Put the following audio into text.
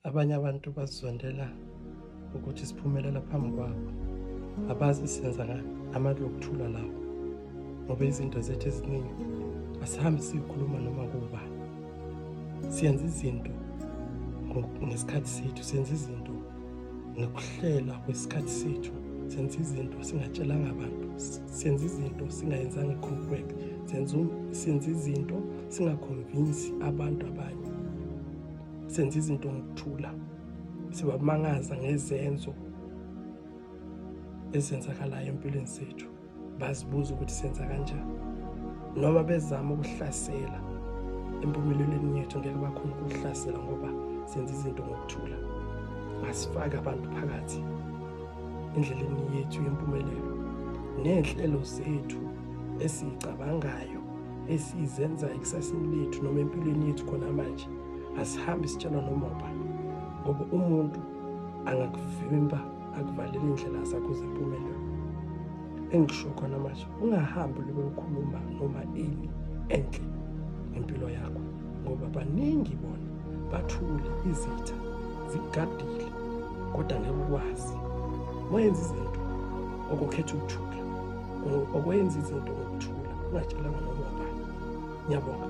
Abanye abantu bazondela ukuthi siphumelela phambi kwabo. Abazi senza amandla okuthula lawo, ngoba izinto zethu eziningi asihambi siyikhuluma noma kubani. Siyenza izinto ngesikhathi sethu, senza izinto ngokuhlela kwesikhathi sethu, senza izinto singatshelanga abantu, senza izinto singayenzanga i-groupwork, senza izinto singakhonvinsi abantu abanye, senza izinto ngokuthula, sibamangaza ngezenzo ezenzakalayo empilweni zethu. Bazibuza ukuthi senza kanjani, noma bezama ukuhlasela empumelelweni yethu ngeke bakhona ukuhlasela ngoba senza izinto ngokuthula. Asifake abantu phakathi endleleni yethu yempumelelo, nenhlelo zethu esizicabangayo esizenza ekusasini lethu noma empilweni yethu khona manje, asihambi sitshelwa noma ubani, ngoba umuntu angakuvimba akuvalele indlela zakho zempumelelo. Engisho khona manje, ungahambi ube ukhuluma noma ini enhle impilo yakho, ngoba baningi bona bathule, izitha zigadile, kodwa ngeke ukwazi. Wenza izinto okukhetha ukuthula, okwenza izinto ngokuthula, ungatshelanga noma ubani. Ngiyabonga.